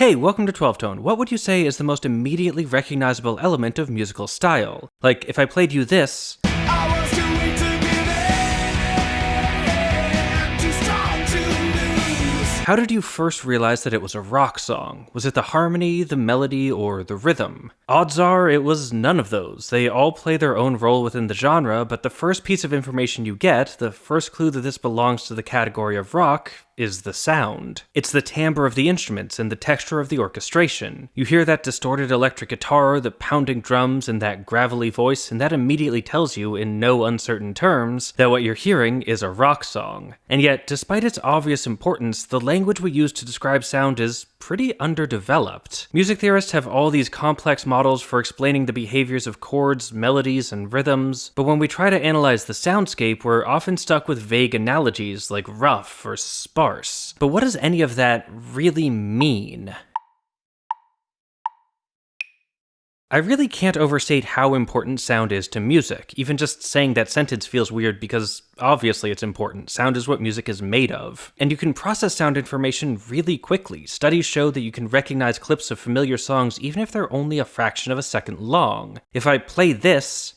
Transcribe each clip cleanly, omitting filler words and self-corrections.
Hey, welcome to 12 Tone. What would you say is the most immediately recognizable element of musical style? Like, if I played you this... How did you first realize that it was a rock song? Was it the harmony, the melody, or the rhythm? Odds are it was none of those. They all play their own role within the genre, but the first piece of information you get, the first clue that this belongs to the category of rock, is the sound. It's the timbre of the instruments and the texture of the orchestration. You hear that distorted electric guitar, the pounding drums, and that gravelly voice, and that immediately tells you, in no uncertain terms, that what you're hearing is a rock song. And yet, despite its obvious importance, the language we use to describe sound is pretty underdeveloped. Music theorists have all these complex models for explaining the behaviors of chords, melodies, and rhythms, but when we try to analyze the soundscape, we're often stuck with vague analogies like rough or sparse. But what does any of that really mean? I really can't overstate how important sound is to music. Even just saying that sentence feels weird because obviously it's important. Sound is what music is made of. And you can process sound information really quickly. Studies show that you can recognize clips of familiar songs even if they're only a fraction of a second long. If I play this...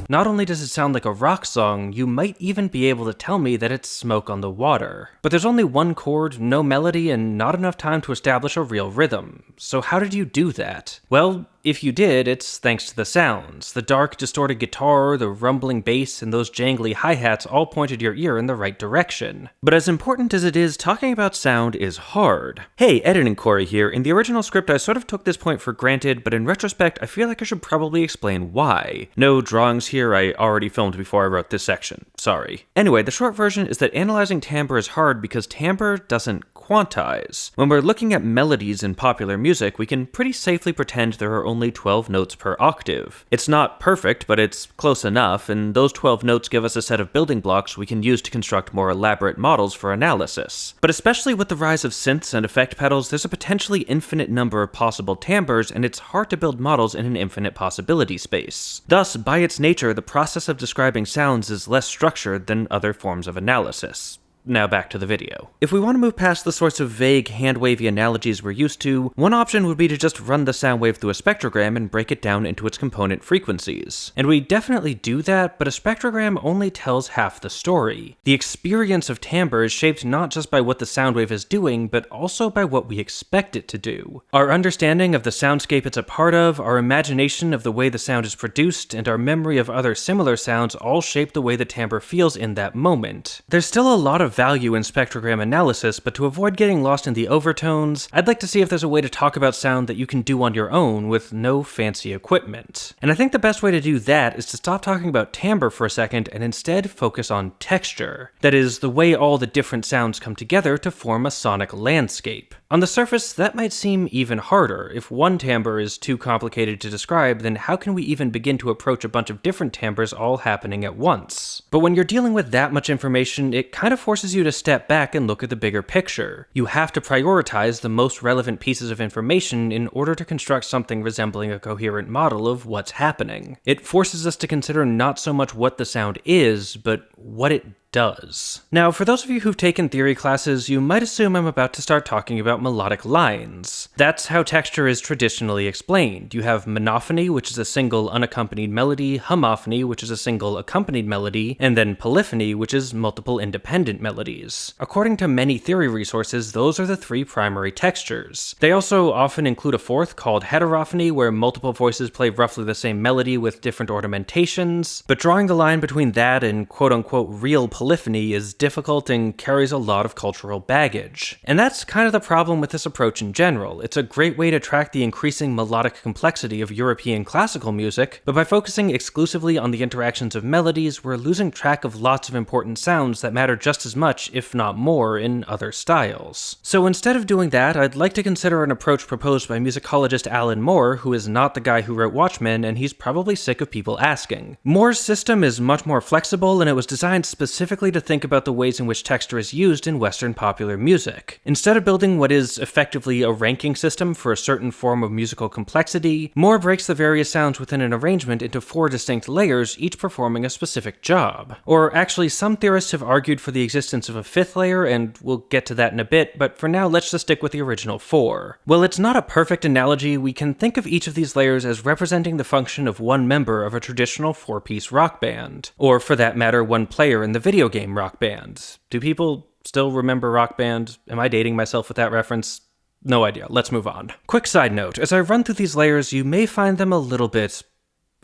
Not only does it sound like a rock song, you might even be able to tell me that it's Smoke on the Water. But there's only one chord, no melody, and not enough time to establish a real rhythm. So how did you do that? Well, if you did, it's thanks to the sounds. The dark, distorted guitar, the rumbling bass, and those jangly hi-hats all pointed your ear in the right direction. But as important as it is, talking about sound is hard. Hey, editing Corey here. In the original script, I sort of took this point for granted, but in retrospect, I feel like I should probably explain why. No drawings here, I already filmed before I wrote this section. Sorry. Anyway, the short version is that analyzing timbre is hard because timbre doesn't quantize. When we're looking at melodies in popular music, we can pretty safely pretend there are only 12 notes per octave. It's not perfect, but it's close enough, and those 12 notes give us a set of building blocks we can use to construct more elaborate models for analysis. But especially with the rise of synths and effect pedals, there's a potentially infinite number of possible timbres, and it's hard to build models in an infinite possibility space. Thus, by its nature, the process of describing sounds is less structured than other forms of analysis. Now back to the video. If we want to move past the sorts of vague, hand-wavy analogies we're used to, one option would be to just run the sound wave through a spectrogram and break it down into its component frequencies. And we definitely do that, but a spectrogram only tells half the story. The experience of timbre is shaped not just by what the sound wave is doing, but also by what we expect it to do. Our understanding of the soundscape it's a part of, our imagination of the way the sound is produced, and our memory of other similar sounds all shape the way the timbre feels in that moment. There's still a lot of value in spectrogram analysis, but to avoid getting lost in the overtones, I'd like to see if there's a way to talk about sound that you can do on your own with no fancy equipment. And I think the best way to do that is to stop talking about timbre for a second and instead focus on texture. That is, the way all the different sounds come together to form a sonic landscape. On the surface, that might seem even harder. If one timbre is too complicated to describe, then how can we even begin to approach a bunch of different timbres all happening at once? But when you're dealing with that much information, it kind of forces you to step back and look at the bigger picture. You have to prioritize the most relevant pieces of information in order to construct something resembling a coherent model of what's happening. It forces us to consider not so much what the sound is, but what it does. Now, for those of you who've taken theory classes, you might assume I'm about to start talking about melodic lines. That's how texture is traditionally explained. You have monophony, which is a single unaccompanied melody, homophony, which is a single accompanied melody, and then polyphony, which is multiple independent melodies. According to many theory resources, those are the three primary textures. They also often include a fourth called heterophony, where multiple voices play roughly the same melody with different ornamentations, but drawing the line between that and quote-unquote real polyphony is difficult and carries a lot of cultural baggage. And that's kind of the problem with this approach in general. It's a great way to track the increasing melodic complexity of European classical music, but by focusing exclusively on the interactions of melodies, we're losing track of lots of important sounds that matter just as much, if not more, in other styles. So instead of doing that, I'd like to consider an approach proposed by musicologist Alan Moore, who is not the guy who wrote Watchmen, and he's probably sick of people asking. Moore's system is much more flexible, and it was designed specifically specifically to think about the ways in which texture is used in Western popular music. Instead of building what is effectively a ranking system for a certain form of musical complexity, Moore breaks the various sounds within an arrangement into 4 distinct layers, each performing a specific job. Or actually, some theorists have argued for the existence of a 5th layer, and we'll get to that in a bit, but for now let's just stick with the original 4. While it's not a perfect analogy, we can think of each of these layers as representing the function of one member of a traditional 4-piece rock band. Or for that matter, one player in the video game Rock Band. Do people still remember Rock Band? Am I dating myself with that reference? No idea. Let's move on. Quick side note, as I run through these layers, you may find them a little bit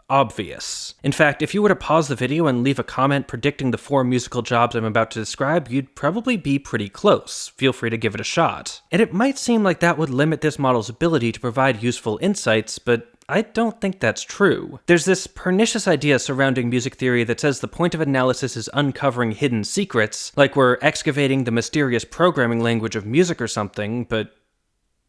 obvious. In fact, if you were to pause the video and leave a comment predicting the 4 musical jobs I'm about to describe, you'd probably be pretty close. Feel free to give it a shot. And it might seem like that would limit this model's ability to provide useful insights, but I don't think that's true. There's this pernicious idea surrounding music theory that says the point of analysis is uncovering hidden secrets, like we're excavating the mysterious programming language of music or something, but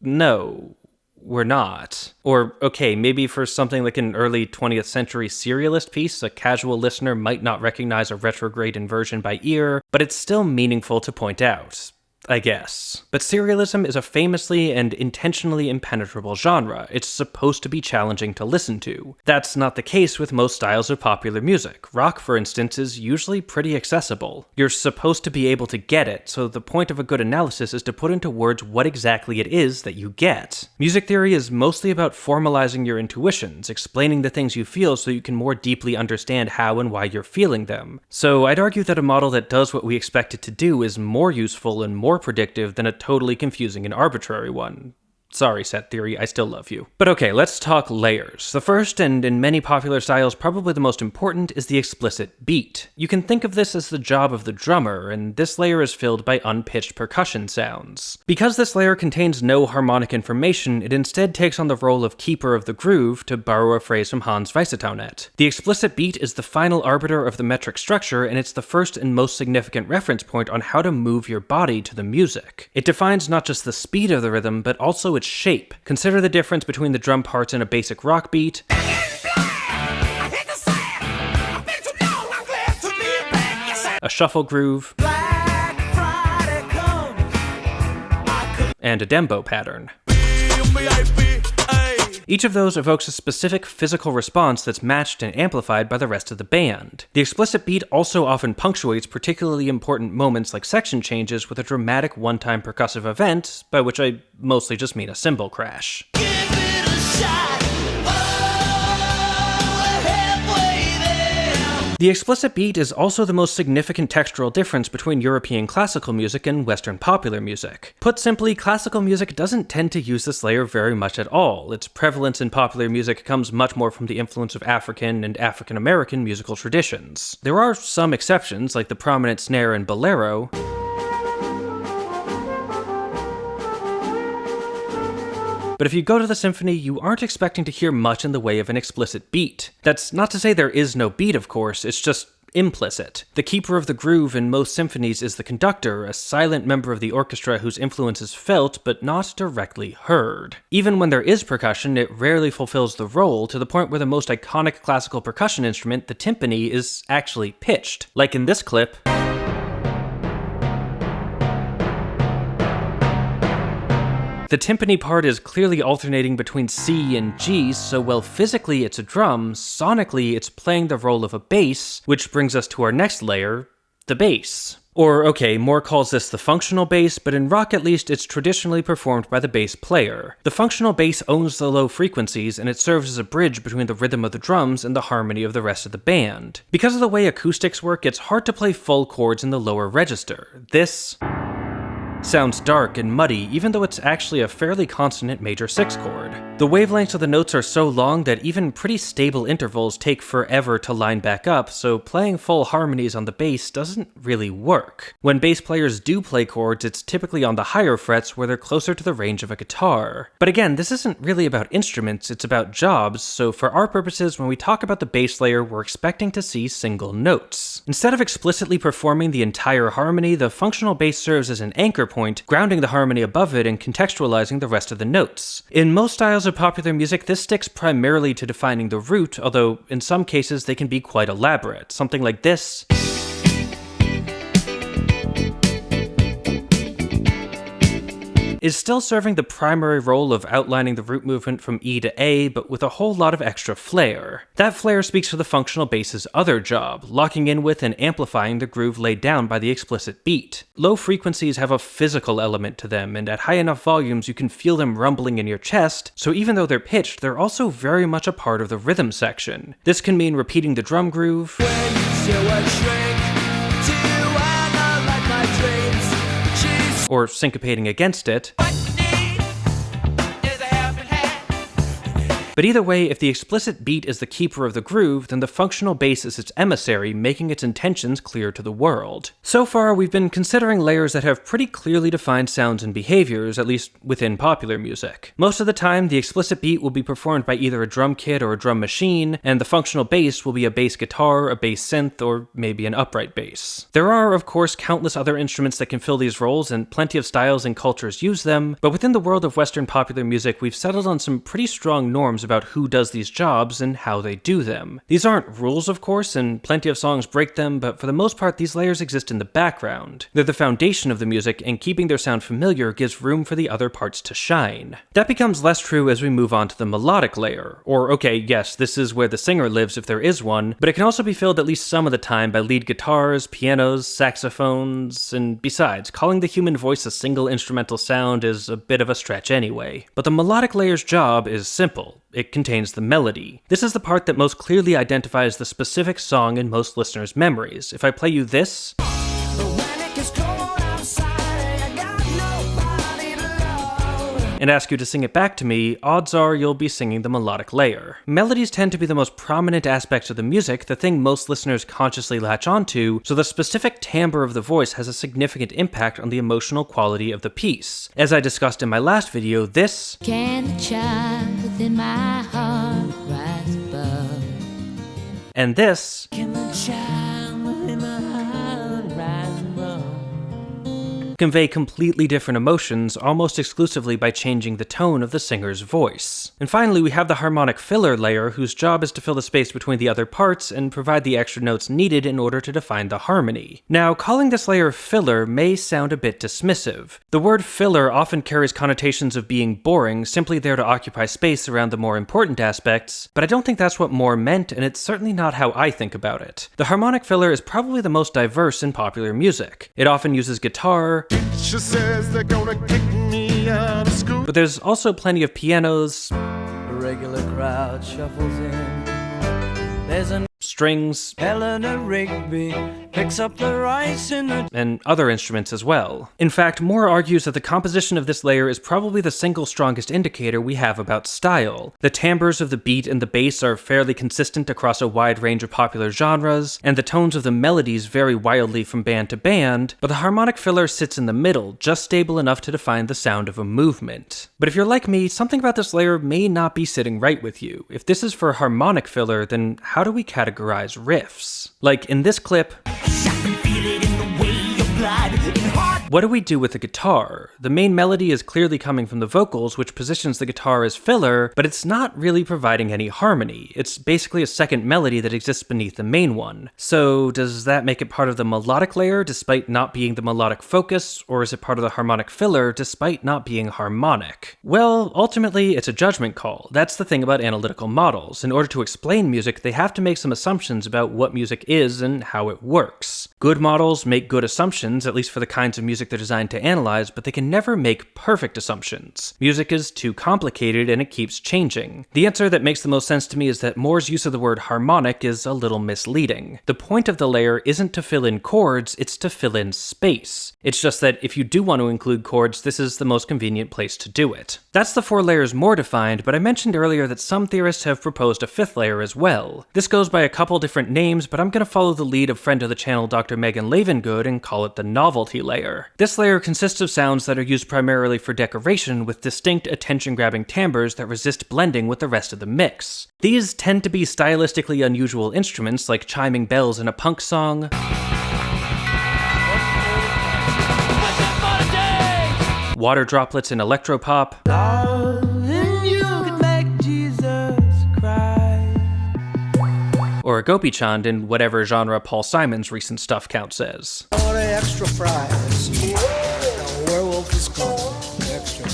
no, we're not. Or, okay, maybe for something like an early 20th century serialist piece, a casual listener might not recognize a retrograde inversion by ear, but it's still meaningful to point out, I guess. But serialism is a famously and intentionally impenetrable genre. It's supposed to be challenging to listen to. That's not the case with most styles of popular music. Rock, for instance, is usually pretty accessible. You're supposed to be able to get it, so the point of a good analysis is to put into words what exactly it is that you get. Music theory is mostly about formalizing your intuitions, explaining the things you feel so you can more deeply understand how and why you're feeling them. So I'd argue that a model that does what we expect it to do is more useful and more predictive than a totally confusing and arbitrary one. Sorry, set theory, I still love you. But okay, let's talk layers. The first, and in many popular styles probably the most important, is the explicit beat. You can think of this as the job of the drummer, and this layer is filled by unpitched percussion sounds. Because this layer contains no harmonic information, it instead takes on the role of keeper of the groove, to borrow a phrase from Hans Weissetaunet. The explicit beat is the final arbiter of the metric structure, and it's the first and most significant reference point on how to move your body to the music. It defines not just the speed of the rhythm, but also its shape. Consider the difference between the drum parts in a basic rock beat a shuffle groove, and a dembo pattern. Each of those evokes a specific physical response that's matched and amplified by the rest of the band. The explicit beat also often punctuates particularly important moments like section changes with a dramatic one-time percussive event, by which I mostly just mean a cymbal crash. The explicit beat is also the most significant textural difference between European classical music and Western popular music. Put simply, classical music doesn't tend to use this layer very much at all. Its prevalence in popular music comes much more from the influence of African and African American musical traditions. There are some exceptions, like the prominent snare in bolero, but if you go to the symphony, you aren't expecting to hear much in the way of an explicit beat. That's not to say there is no beat, of course, it's just implicit. The keeper of the groove in most symphonies is the conductor, a silent member of the orchestra whose influence is felt but not directly heard. Even when there is percussion, it rarely fulfills the role, to the point where the most iconic classical percussion instrument, the timpani, is actually pitched. Like in this clip, the timpani part is clearly alternating between C and G, so while physically it's a drum, sonically it's playing the role of a bass, which brings us to our next layer, the bass. Or, okay, Moore calls this the functional bass, but in rock at least it's traditionally performed by the bass player. The functional bass owns the low frequencies, and it serves as a bridge between the rhythm of the drums and the harmony of the rest of the band. Because of the way acoustics work, it's hard to play full chords in the lower register. This sounds dark and muddy, even though it's actually a fairly consonant major 6 chord. The wavelengths of the notes are so long that even pretty stable intervals take forever to line back up, so playing full harmonies on the bass doesn't really work. When bass players do play chords, it's typically on the higher frets where they're closer to the range of a guitar. But again, this isn't really about instruments, it's about jobs, so for our purposes, when we talk about the bass layer, we're expecting to see single notes. Instead of explicitly performing the entire harmony, the functional bass serves as an anchor point, grounding the harmony above it and contextualizing the rest of the notes. In most styles of popular music, this sticks primarily to defining the root, although in some cases they can be quite elaborate. Something like this is still serving the primary role of outlining the root movement from E to A, but with a whole lot of extra flair. That flair speaks to the functional bass's other job, locking in with and amplifying the groove laid down by the explicit beat. Low frequencies have a physical element to them, and at high enough volumes you can feel them rumbling in your chest, so even though they're pitched, they're also very much a part of the rhythm section. This can mean repeating the drum groove, or syncopating against it. But either way, if the explicit beat is the keeper of the groove, then the functional bass is its emissary, making its intentions clear to the world. So far, we've been considering layers that have pretty clearly defined sounds and behaviors, at least within popular music. Most of the time, the explicit beat will be performed by either a drum kit or a drum machine, and the functional bass will be a bass guitar, a bass synth, or maybe an upright bass. There are, of course, countless other instruments that can fill these roles, and plenty of styles and cultures use them, but within the world of Western popular music, we've settled on some pretty strong norms about who does these jobs and how they do them. These aren't rules, of course, and plenty of songs break them, but for the most part, these layers exist in the background. They're the foundation of the music, and keeping their sound familiar gives room for the other parts to shine. That becomes less true as we move on to the melodic layer. Or, okay, yes, this is where the singer lives if there is one, but it can also be filled at least some of the time by lead guitars, pianos, saxophones, and besides, calling the human voice a single instrumental sound is a bit of a stretch anyway. But the melodic layer's job is simple. It contains the melody. This is the part that most clearly identifies the specific song in most listeners' memories. If I play you this, and ask you to sing it back to me, odds are you'll be singing the melodic layer. Melodies tend to be the most prominent aspects of the music, the thing most listeners consciously latch onto, so the specific timbre of the voice has a significant impact on the emotional quality of the piece. As I discussed in my last video, this can the child within my heart rise above, and this can the child within my heart rise above, convey completely different emotions almost exclusively by changing the tone of the singer's voice. And finally, we have the harmonic filler layer, whose job is to fill the space between the other parts and provide the extra notes needed in order to define the harmony. Now, calling this layer filler may sound a bit dismissive. The word filler often carries connotations of being boring, simply there to occupy space around the more important aspects, but I don't think that's what Moore meant, and it's certainly not how I think about it. The harmonic filler is probably the most diverse in popular music. It often uses guitar, she says they're gonna kick me out of school, but there's also plenty of pianos, a regular crowd shuffles in. There's a strings, Eleanor Rigby picks up the rice in the and other instruments as well. In fact, Moore argues that the composition of this layer is probably the single strongest indicator we have about style. The timbres of the beat and the bass are fairly consistent across a wide range of popular genres, and the tones of the melodies vary wildly from band to band, but the harmonic filler sits in the middle, just stable enough to define the sound of a movement. But if you're like me, something about this layer may not be sitting right with you. If this is for harmonic filler, then how do we categorize riffs? Like in this clip, what do we do with the guitar? The main melody is clearly coming from the vocals, which positions the guitar as filler, but it's not really providing any harmony. It's basically a second melody that exists beneath the main one. So does that make it part of the melodic layer despite not being the melodic focus, or is it part of the harmonic filler despite not being harmonic? Well, ultimately, it's a judgment call. That's the thing about analytical models. In order to explain music, they have to make some assumptions about what music is and how it works. Good models make good assumptions, at least for the kinds of music they're designed to analyze, but they can never make perfect assumptions. Music is too complicated and it keeps changing. The answer that makes the most sense to me is that Moore's use of the word harmonic is a little misleading. The point of the layer isn't to fill in chords, it's to fill in space. It's just that if you do want to include chords, this is the most convenient place to do it. That's the 4 layers Moore defined, but I mentioned earlier that some theorists have proposed a 5th layer as well. This goes by a couple different names, but I'm going to follow the lead of friend of the channel Dr. Megan Levengood and call it the novelty layer. This layer consists of sounds that are used primarily for decoration with distinct attention-grabbing timbres that resist blending with the rest of the mix. These tend to be stylistically unusual instruments like chiming bells in a punk song, water droplets in electropop, or a gopi chand in whatever genre Paul Simon's recent stuff counts as. Extra fries. The werewolf is gone. Extra.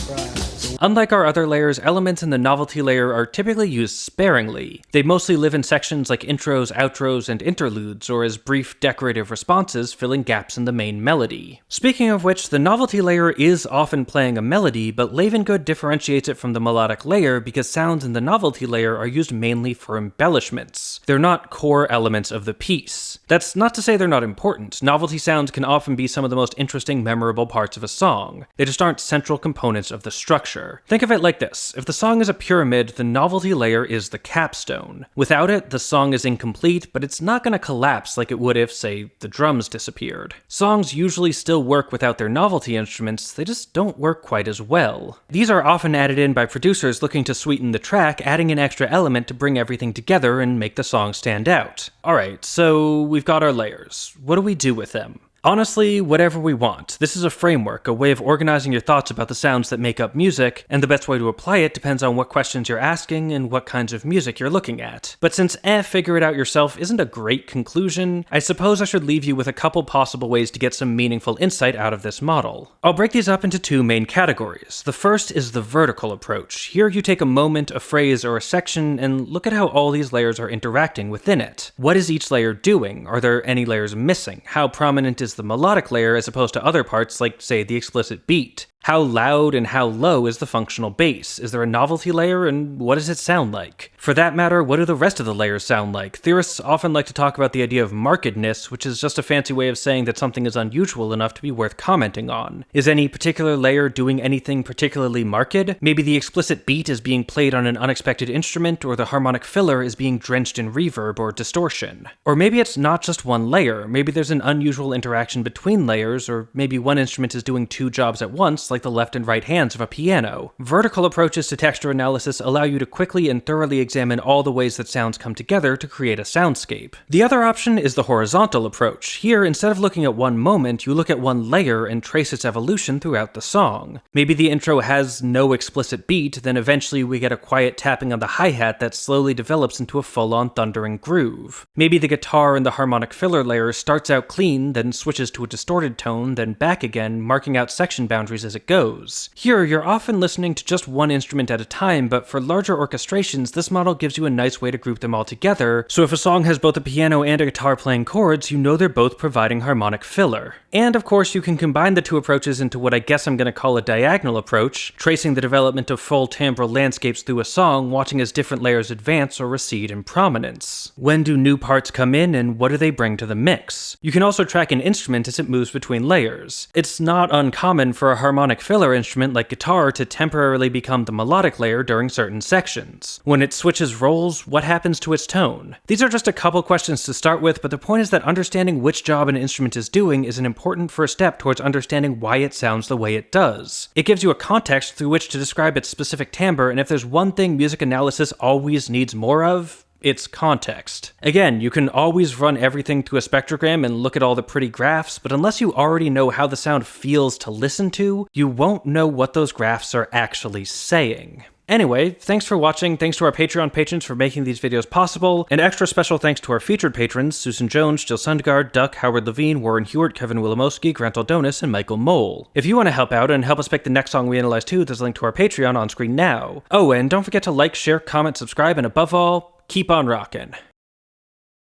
Unlike our other layers, elements in the novelty layer are typically used sparingly. They mostly live in sections like intros, outros, and interludes, or as brief decorative responses filling gaps in the main melody. Speaking of which, the novelty layer is often playing a melody, but Levine differentiates it from the melodic layer because sounds in the novelty layer are used mainly for embellishments. They're not core elements of the piece. That's not to say they're not important. Novelty sounds can often be some of the most interesting, memorable parts of a song. They just aren't central components of the structure. Think of it like this. If the song is a pyramid, the novelty layer is the capstone. Without it, the song is incomplete, but it's not going to collapse like it would if, say, the drums disappeared. Songs usually still work without their novelty instruments, they just don't work quite as well. These are often added in by producers looking to sweeten the track, adding an extra element to bring everything together and make the song stand out. Alright, so we've got our layers. What do we do with them? Honestly, whatever we want. This is a framework, a way of organizing your thoughts about the sounds that make up music, and the best way to apply it depends on what questions you're asking and what kinds of music you're looking at. But since figure it out yourself isn't a great conclusion, I suppose I should leave you with a couple possible ways to get some meaningful insight out of this model. I'll break these up into two main categories. The first is the vertical approach. Here you take a moment, a phrase, or a section, and look at how all these layers are interacting within it. What is each layer doing? Are there any layers missing? How prominent is the melodic layer as opposed to other parts like, say, the explicit beat? How loud and how low is the functional bass? Is there a novelty layer, and what does it sound like? For that matter, what do the rest of the layers sound like? Theorists often like to talk about the idea of markedness, which is just a fancy way of saying that something is unusual enough to be worth commenting on. Is any particular layer doing anything particularly marked? Maybe the explicit beat is being played on an unexpected instrument, or the harmonic filler is being drenched in reverb or distortion. Or maybe it's not just one layer. Maybe there's an unusual interaction between layers, or maybe one instrument is doing two jobs at once, like the left and right hands of a piano. Vertical approaches to texture analysis allow you to quickly and thoroughly examine all the ways that sounds come together to create a soundscape. The other option is the horizontal approach. Here, instead of looking at one moment, you look at one layer and trace its evolution throughout the song. Maybe the intro has no explicit beat, then eventually we get a quiet tapping on the hi-hat that slowly develops into a full-on thundering groove. Maybe the guitar and the harmonic filler layer starts out clean, then switches to a distorted tone, then back again, marking out section boundaries as it goes. Here, you're often listening to just one instrument at a time, but for larger orchestrations, this model gives you a nice way to group them all together, so if a song has both a piano and a guitar playing chords, you know they're both providing harmonic filler. And of course, you can combine the two approaches into what I guess I'm going to call a diagonal approach, tracing the development of full timbral landscapes through a song, watching as different layers advance or recede in prominence. When do new parts come in, and what do they bring to the mix? You can also track an instrument as it moves between layers. It's not uncommon for a harmonic filler instrument like guitar to temporarily become the melodic layer during certain sections. When it switches roles, what happens to its tone? These are just a couple questions to start with, but the point is that understanding which job an instrument is doing is an important first step towards understanding why it sounds the way it does. It gives you a context through which to describe its specific timbre, and if there's one thing music analysis always needs more of, it's context. Again, you can always run everything through a spectrogram and look at all the pretty graphs, but unless you already know how the sound feels to listen to, you won't know what those graphs are actually saying. Anyway, thanks for watching, thanks to our Patreon patrons for making these videos possible, and extra special thanks to our featured patrons, Susan Jones, Jill Sundgaard, Duck, Howard Levine, Warren Huart, Kevin Wilamowski, Grant Aldonas, and Michael Mole. If you want to help out and help us pick the next song we analyze too, there's a link to our Patreon on screen now. Oh, and don't forget to like, share, comment, subscribe, and above all, keep on rockin'.